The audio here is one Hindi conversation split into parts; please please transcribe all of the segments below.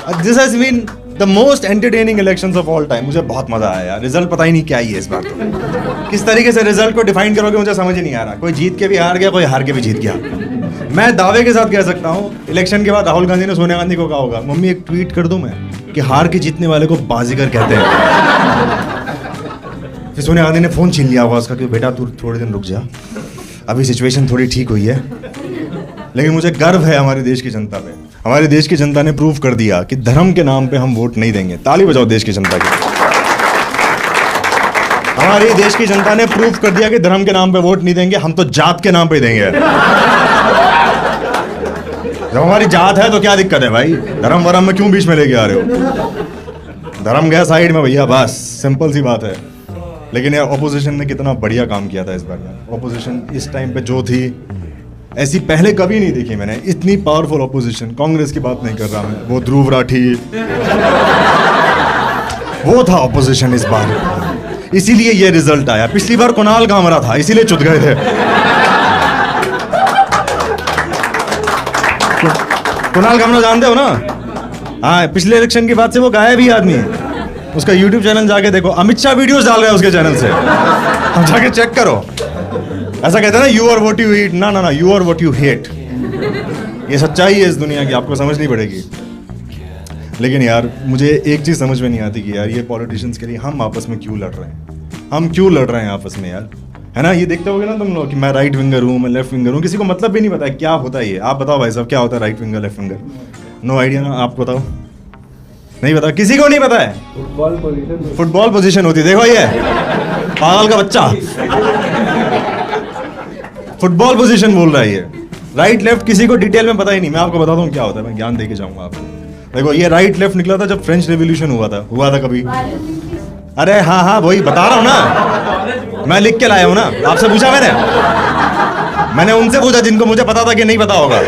This has been the most entertaining elections of all time. मुझे बहुत मजा आया यार। रिजल्ट पता ही नहीं क्या ही है इस बार। तो किस तरीके से रिजल्ट को डिफाइन करोगे मुझे समझ ही नहीं आ रहा। कोई जीत के भी हार गया, कोई हार के भी जीत गया। मैं दावे के साथ कह सकता हूँ इलेक्शन के बाद राहुल गांधी ने सोनिया गांधी को कहा होगा, मम्मी एक ट्वीट कर दूं मैं कि हार के जीतने वाले को बाजीगर कहते हैं। फिर सोनिया गांधी ने फोन छीन लिया होगा उसका कि बेटा तू थोड़े दिन रुक जा, अभी सिचुएशन थोड़ी ठीक हुई है। लेकिन मुझे गर्व है हमारे देश की जनता पे। हमारे देश की जनता ने प्रूव कर दिया कि धर्म के नाम पे हम वोट नहीं देंगे। ताली बजाओ देश की जनता की। हमारे देश की जनता ने प्रूव कर दिया कि धर्म के नाम पे वोट नहीं देंगे, हम तो जात के नाम पे देंगे। जब हमारी जात है तो क्या दिक्कत है भाई? धर्म वरम में क्यों बीच में लेके आ रहे हो? धर्म गया साइड में भैया, बस सिंपल सी बात है। लेकिन यार ऑपोजिशन ने कितना बढ़िया काम किया था इस बार यार। ऑपोजिशन इस टाइम पे जो थी ऐसी पहले कभी नहीं देखी मैंने। इतनी पावरफुल ऑपोजिशन। कांग्रेस की बात नहीं कर रहा मैं, वो ध्रुव राठी वो था ऑपोजिशन इस बार। इसीलिए ये रिजल्ट आया। पिछली बार कुणाल कामरा था, इसीलिए चुत गए थे। कुणाल कामरा जानते हो ना? हाँ, पिछले इलेक्शन के बाद से वो गायब ही आदमी है। उसका YouTube चैनल जाके देखो, अमित शाह वीडियोस डाल रहे हैं उसके चैनल से। अब जाके चेक करो। ऐसा कहते हैं ना, you are what you eat. ना ना ना, you are what you hate. ये सच्चाई है इस दुनिया की, आपको समझनी पड़ेगी। लेकिन यार मुझे एक चीज समझ में नहीं आती कि यार ये पॉलिटिशियंस के लिए हम आपस में क्यों लड़ रहे हैं। हम क्यों लड़ रहे हैं आपस में यार, है ना? ये देखते होगे ना तुम लोग कि मैं राइट विंगर हूँ, मैं लेफ्ट विंगर हूँ। किसी को मतलब भी नहीं पता है क्या होता है ये। आप बताओ भाई साहब, क्या होता है right winger left winger? No idea ना? आप बताओ। नहीं पता, किसी को नहीं पता है। फुटबॉल पोजीशन होती है। देखो ये पागल का बच्चा फुटबॉल पोजीशन बोल रहा है ये। राइट लेफ्ट किसी को डिटेल में पता ही नहीं। मैं आपको बताता हूँ क्या होता है, मैं ज्ञान दे के जाऊंगा आपको। देखो ये राइट लेफ्ट निकला था जब फ्रेंच रेवोल्यूशन हुआ था कभी। अरे हाँ हाँ, वही बता रहा हूँ ना, मैं लिख के लाया हूँ ना। आपसे पूछा मैंने उनसे पूछा जिनको मुझे पता था कि नहीं पता होगा।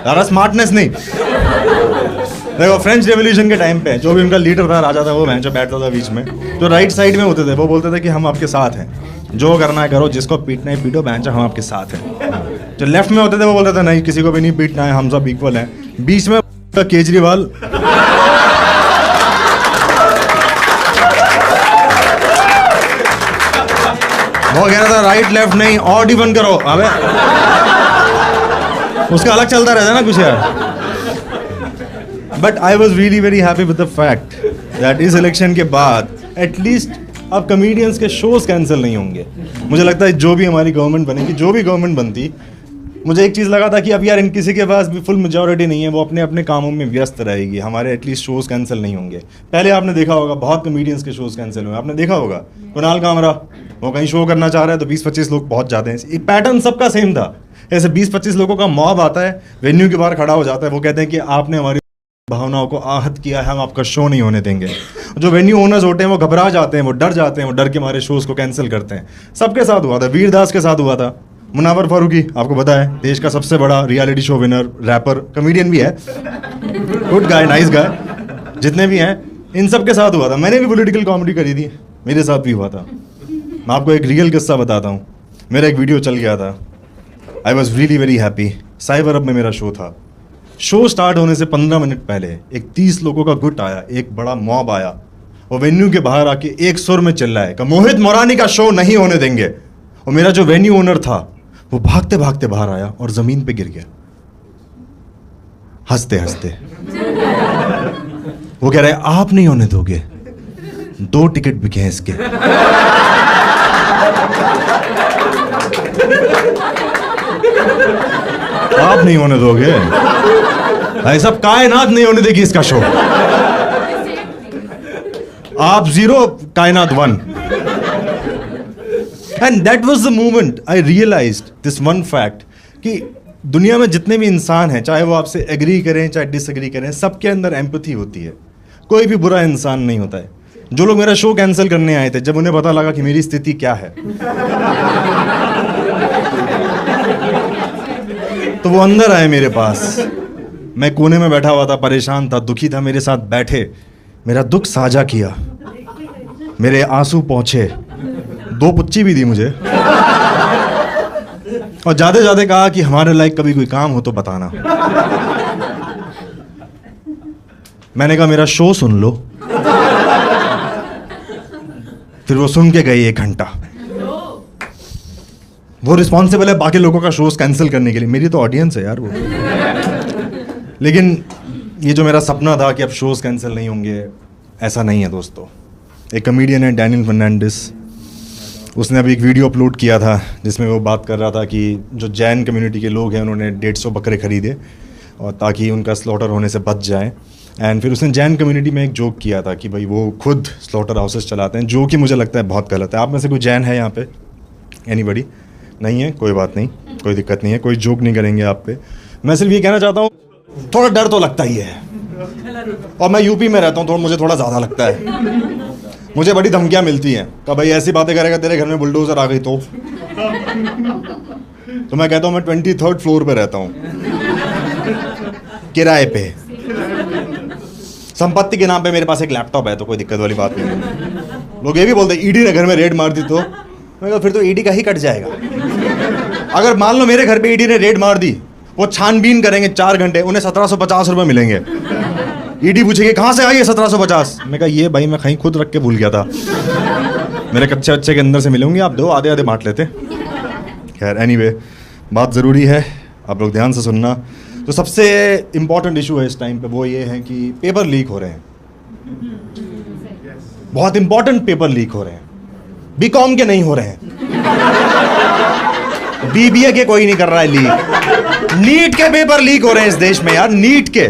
ज़्यादा स्मार्टनेस नहीं। देखो फ्रेंच रेवोल्यूशन के टाइम पे जो भी उनका लीडर था, राजा था, वो जो बैठता था बीच में, जो राइट साइड में होते थे वो बोलते थे कि हम आपके साथ हैं, जो करना है करो, जिसको पीटना है पीटो, बेंचो हम आपके साथ हैं। जो लेफ्ट में होते थे वो बोलते थे नहीं, किसी को भी नहीं पीटना है, हम सब इक्वल हैं। बीच में केजरीवाल वो कह रहा था राइट लेफ्ट नहीं, ऑड इवन करो। अबे उसका अलग चलता रहता है ना कुछ यार। But I was really very happy with the fact that इस इलेक्शन के बाद एटलीस्ट अब कॉमेडियंस के शोज कैंसिल नहीं होंगे। मुझे लगता है जो भी हमारी गवर्नमेंट बनेगी, जो भी गवर्नमेंट बनती, मुझे एक चीज़ लगा था कि अब यार इन किसी के पास भी फुल मेजॉरिटी नहीं है, वो अपने अपने कामों में व्यस्त रहेगी, हमारे एटलीस्ट शोज कैंसिल नहीं होंगे। पहले आपने देखा होगा बहुत कॉमेडियंस के शोज कैंसिल हुए। आपने देखा होगा कुणाल कामरा वो कहीं शो करना चाह रहा है तो 20-25 लोग पहुंच जाते हैं। एक पैटर्न सबका सेम था। ऐसे 20-25 लोगों का मॉब आता है, वेन्यू के बाहर खड़ा हो जाता है, वो कहते हैं कि आपने हमारी भावनाओं को आहत किया है, हम आपका शो नहीं होने देंगे। जो वेन्यू ओनर्स होते हैं वो घबरा जाते हैं, वो डर जाते हैं, वो डर के हमारे शोज को कैंसिल करते हैं। सबके साथ हुआ था, वीरदास के साथ हुआ था, मुनावर फारूकी आपको पता है देश का सबसे बड़ा reality show winner, rapper, comedian भी है, गुड गाय, नाइस गाय, जितने भी हैं इन सब के साथ हुआ था। मैंने भी पॉलिटिकल कॉमेडी करी थी, मेरे साथ भी हुआ था। मैं आपको एक रियल किस्सा बताता हूँ। मेरा एक वीडियो चल गया था, I was really very happy. Cyber अब में मेरा शो था। शो स्टार्ट होने से 15 मिनट पहले एक 30 लोगों का गुट आया, एक बड़ा मॉब आया, वो वेन्यू के बाहर आके एक सुर में चिल्लाए कि मोहित मोरानी का शो नहीं होने देंगे। और मेरा जो वेन्यू ओनर था वो भागते भागते बाहर आया और जमीन पे गिर गया हंसते हंसते। वो कह रहे आप नहीं होने दोगे, 2 टिकट बिके हैं इसके। आप नहीं होने दोगे, ऐसा कायनात नहीं होने देगी इसका शो। आप 0, Kainat 1। And that was the moment I realised this one fact कि दुनिया में जितने भी इंसान हैं, चाहे वो आपसे एग्री करें चाहे डिसएग्री करें, सबके अंदर एम्पैथी होती है। कोई भी बुरा इंसान नहीं होता है। जो लोग मेरा शो कैंसिल करने आए थे, जब उन्हें पता लगा कि मेरी स्थिति क्या है, तो वो अंदर आए मेरे पास। मैं कोने में बैठा हुआ था, परेशान था, दुखी था, मेरे साथ बैठे, मेरा दुख साझा किया, मेरे आंसू पहुंचे, 2 पुच्ची भी दी मुझे, और ज्यादा ज्यादा कहा कि हमारे लायक कभी कोई काम हो तो बताना। मैंने कहा मेरा शो सुन लो। फिर वो सुन के गए 1 घंटा। वो रिस्पॉन्सिबल है बाकी लोगों का शोज कैंसिल करने के लिए, मेरी तो ऑडियंस है यार वो। लेकिन ये जो मेरा सपना था कि अब शोज कैंसिल नहीं होंगे, ऐसा नहीं है दोस्तों। एक कमेडियन है डैनियल फर्नांडिस, उसने अभी एक वीडियो अपलोड किया था जिसमें वो बात कर रहा था कि जो जैन कम्युनिटी के लोग हैं उन्होंने 150 बकरे खरीदे और ताकि उनका स्लॉटर होने से बच जाए। एंड फिर उसने जैन कम्युनिटी में एक जोक किया था कि भाई वो खुद स्लॉटर हाउसेस चलाते हैं, जो कि मुझे लगता है बहुत गलत है। आप में से कोई जैन है यहाँ पे? एनीबडी? नहीं है, कोई बात नहीं, कोई दिक्कत नहीं है, कोई जोक नहीं करेंगे आप पे। मैं सिर्फ ये कहना चाहता हूँ, थोड़ा डर तो लगता ही है, और मैं यूपी में रहता हूँ तो मुझे थोड़ा ज़्यादा लगता है। मुझे बड़ी धमकियाँ मिलती हैं कि भाई ऐसी बातें करेगा तेरे घर में बुलडोज़र आ गई तो मैं कहता हूँ मैं 23rd फ्लोर पे रहता हूँ किराए पे, संपत्ति के नाम पे मेरे पास एक लैपटॉप है, तो कोई दिक्कत वाली बात नहीं है। लोग ये भी बोलते हैं ईडी ने घर में रेड मार दी तो मैं कहा फिर तो ईडी का ही कट जाएगा। अगर मान लो मेरे घर पे ईडी ने रेड मार दी, वो छानबीन करेंगे 4 घंटे, उन्हें 1750 रुपये मिलेंगे। ईडी पूछेगी कहाँ से आई है 1750? मैं कहा ये भाई मैं कहीं खुद रख के भूल गया था, मेरे कच्चे बच्चे के अंदर से मिलेंगे, आप दो आधे आधे बांट लेते। खैर एनीवे, बात ज़रूरी है, आप लोग ध्यान से सुनना। तो सबसे इम्पॉर्टेंट इशू है इस टाइम पे वो ये है कि पेपर लीक हो रहे हैं, बहुत इंपॉर्टेंट पेपर लीक हो रहे हैं। बीकॉम के नहीं हो रहे हैं, बीबीए के कोई नहीं कर रहा है लीक, नीट के पेपर लीक हो रहे हैं इस देश में यार। नीट के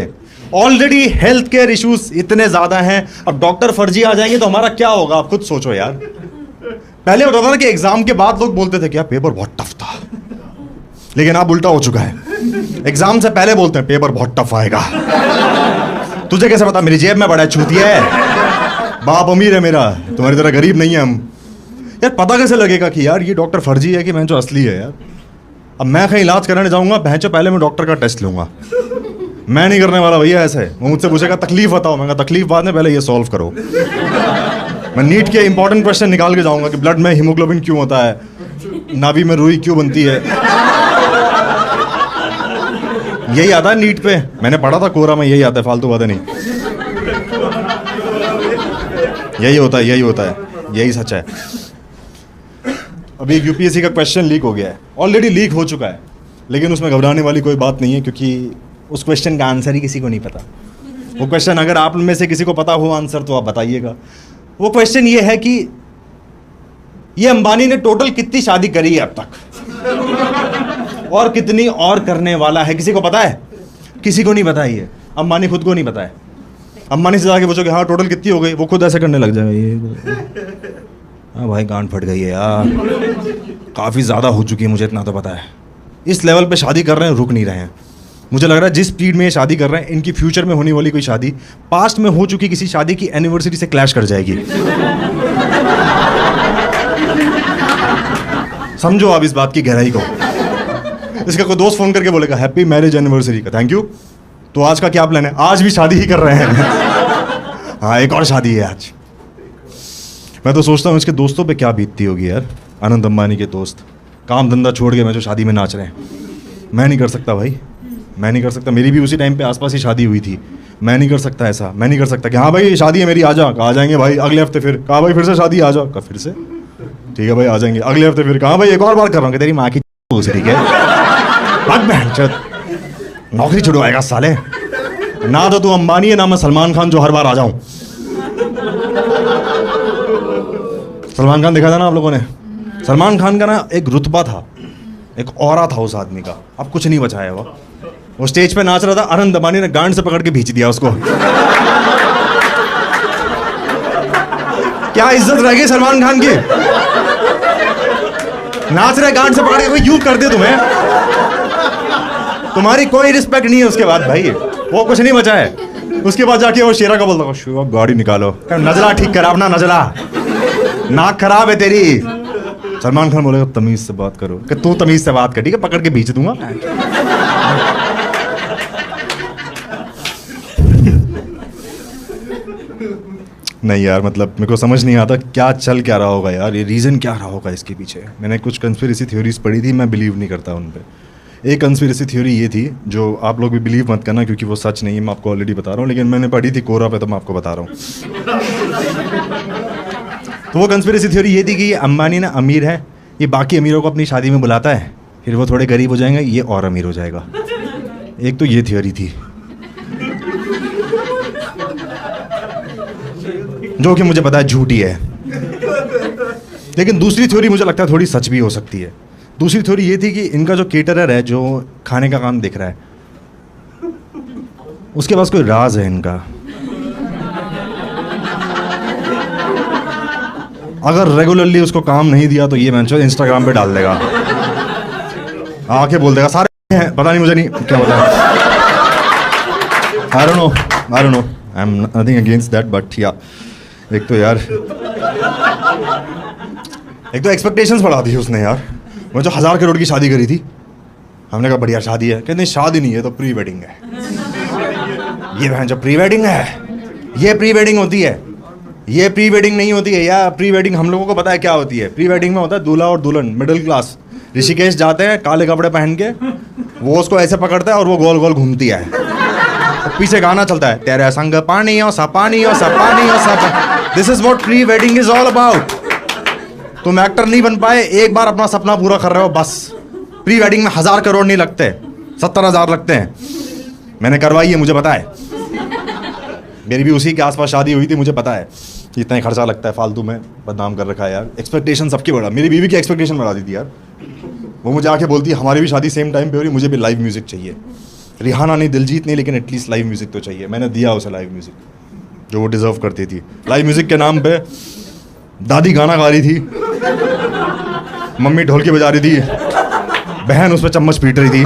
ऑलरेडी हेल्थ केयर इश्यूज इतने ज्यादा हैं, अब डॉक्टर फर्जी आ जाएंगे तो हमारा क्या होगा, आप खुद सोचो यार। पहले होता था ना कि एग्जाम के बाद लोग बोलते थे कि यार पेपर बहुत टफ था, लेकिन अब उल्टा हो चुका है, एग्जाम से पहले बोलते हैं पेपर बहुत टफ आएगा। तुझे कैसे पता? मेरी जेब में बड़ा चूतिया है, बाप अमीर है मेरा, तुम्हारी तरह गरीब नहीं है हम। यार पता कैसे लगेगा कि यार ये डॉक्टर फर्जी है कि मैं जो असली है यार? अब मैं कहीं इलाज कराने जाऊंगा, पहले पहले मैं डॉक्टर का टेस्ट लूंगा, मैं नहीं करने वाला भैया ऐसे। वो मुझसे पूछेगा तकलीफ बताओ, मैं कहा तकलीफ बाद में, पहले ये सॉल्व करो। मैं नीट के इंपॉर्टेंट क्वेश्चन निकाल के जाऊंगा कि ब्लड में हीमोग्लोबिन क्यों होता है, नाभि में रुई क्यों बनती है, यही आता है नीट पे। मैंने पढ़ा था कोरा में, यही आता है, फालतू बातें नहीं। यही होता है, यही होता है, यही सच है। अभी एक यूपीएससी का क्वेश्चन लीक हो गया है, ऑलरेडी लीक हो चुका है, लेकिन उसमें घबराने वाली कोई बात नहीं है, क्योंकि उस क्वेश्चन का आंसर ही किसी को नहीं पता। वो क्वेश्चन अगर आप में से किसी को पता हो आंसर तो आप बताइएगा। वो क्वेश्चन ये है कि ये अंबानी ने टोटल कितनी शादी करी है अब तक, और कितनी और करने वाला है? किसी को पता है? किसी को नहीं पता है। ये अंबानी खुद को नहीं पता है। अंबानी से जाके पूछोगे हाँ टोटल कितनी हो गई, वो खुद ऐसे करने लग जाएगा, ये हाँ भाई गांड फट गई है यार, काफ़ी ज़्यादा हो चुकी है, मुझे इतना तो पता है। इस लेवल पे शादी कर रहे हैं, रुक नहीं रहे हैं। मुझे लग रहा है जिस स्पीड में ये शादी कर रहे हैं, इनकी फ्यूचर में होने वाली कोई शादी पास्ट में हो चुकी किसी शादी की एनिवर्सरी से क्लैश कर जाएगी। समझो आप इस बात की गहराई को। इसका कोई दोस्त फोन करके बोलेगा हैप्पी मैरिज एनिवर्सरी का, थैंक यू, तो आज का क्या प्लान है? आज भी शादी ही कर रहे हैं। हाँ एक और शादी है आज। मैं तो सोचता हूँ इसके दोस्तों पे क्या बीतती होगी यार। अनंत अंबानी के दोस्त काम धंधा छोड़ के मैं जो शादी में नाच रहे हैं, मैं नहीं कर सकता भाई, मैं नहीं कर सकता। मेरी भी उसी टाइम पे आसपास ही शादी हुई थी, मैं नहीं कर सकता ऐसा। मैं नहीं कर सकता कि हाँ भाई शादी है मेरी, आ जा। आ जाएंगे भाई अगले हफ्ते, फिर कहा भाई फिर से शादी, आ जाओ। फिर से ठीक है भाई आ जाएंगे अगले हफ्ते, फिर कहा भाई एक और बार कर रहा हूँ कि तेरी माँ की ठीक है, नौकरी छुड़वाएगा साले। ना तो तू अंबानी है, ना मैं सलमान खान जो हर बार आ जाऊं। सलमान खान देखा था ना आप लोगों ने? सलमान खान का ना एक रुतबा था, एक औरा था उस आदमी का, अब कुछ नहीं बचा है। वो स्टेज पे नाच रहा था, अनंत अंबानी ने गांड से पकड़ के भींच दिया उसको। क्या इज्जत रह गई सलमान खान की? नाच रहे गांड से पकड़ के, यूं कर दे तुम्हें, तुम्हारी कोई रिस्पेक्ट नहीं है उसके बाद भाई, वो कुछ नहीं बचा है। उसके बाद जाके वो शेरा का बोलता शिवा गाड़ी निकालो, नजला ठीक करा अपना, नजला नाक खराब है तेरी। सलमान खान बोलेगा तमीज से बात करो, कि तू तमीज से बात कर, ठीक है पकड़ के भींच दूंगा। नहीं यार, मतलब मेरे को समझ नहीं आता क्या चल क्या रहा होगा यार, ये रीज़न क्या रहा होगा इसके पीछे। मैंने कुछ कंस्पिरेसी थ्योरीज पढ़ी थी, मैं बिलीव नहीं करता उन पे। एक कंस्पिरेसी थ्योरी ये थी, जो आप लोग भी बिलीव मत करना क्योंकि वो सच नहीं है, मैं आपको ऑलरेडी बता रहा हूँ, लेकिन मैंने पढ़ी थी कोरा पे तो मैं आपको बता रहा हूँ। तो वो कंस्पिरेसी थ्योरी ये थी कि ये अंबानी ना अमीर है, ये बाकी अमीरों को अपनी शादी में बुलाता है, फिर वो थोड़े गरीब हो जाएंगे, ये और अमीर हो जाएगा। एक तो ये थ्योरी थी, जो कि मुझे पता है झूठी है, लेकिन दूसरी थ्योरी मुझे लगता है थोड़ी सच भी हो सकती है। दूसरी थ्योरी ये थी कि इनका जो केटरर है, जो खाने का काम देख रहा है, उसके पास कोई राज है इनका। अगर रेगुलरली उसको काम नहीं दिया तो ये मैंने इंस्टाग्राम पे डाल देगा, आके बोल देगा सारे हैं, पता नहीं, मुझे नहीं क्या पता। I don't know, I am nothing against that, but या एक तो एक्सपेक्टेशंस बढ़ा दी उसने यार। मैं जो 1000 करोड़ की शादी करी थी, हमने कहा बढ़िया शादी है, कहते नहीं शादी नहीं है तो प्री वेडिंग है। ये बहन जो प्री वेडिंग है, ये प्री वेडिंग होती है, ये प्री वेडिंग नहीं होती है यार। प्री वेडिंग हम लोगों को पता है क्या होती है। प्री वेडिंग में होता है दूल्हा और दुल्हन मिडिल क्लास ऋषिकेश जाते हैं काले कपड़े पहन के, वो उसको ऐसे पकड़ता है और वो गोल गोल घूमती है, तो पीछे गाना चलता है, तेरे संग पानी हो सब पानी हो सब पानी हो सब। This is what pre wedding is all about. तुम एक्टर नहीं बन पाए, एक बार अपना सपना पूरा कर रहे हो बस। प्री वेडिंग में 1000 करोड़ नहीं लगते, 70,000 लगते हैं। मैंने करवाई है, मुझे पता है, मेरी भी उसी के आसपास शादी हुई थी, मुझे पता है इतना ही खर्चा लगता है, फालतू में बदनाम कर रखा है यार। एक्सपेक्टेशन सबकी बढ़ा, मेरी बीवी की एक्सपेक्टेशन बढ़ा दी थी यार। वो मुझे आके बोलती है हमारी भी शादी सेम टाइम पे हो रही, मुझे भी लाइव म्यूजिक चाहिए। रिहाना नहीं, दिलजीत नहीं, लेकिन एटलीस्ट लाइव म्यूजिक तो चाहिए। मैंने दिया उसे लाइव म्यूजिक जो वो डिजर्व करती थी। लाइव म्यूजिक के नाम पे दादी गाना गा रही थी, मम्मी ढोलकी बजा रही थी, बहन उस पर चम्मच पीट रही थी,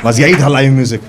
बस यही था लाइव म्यूजिक।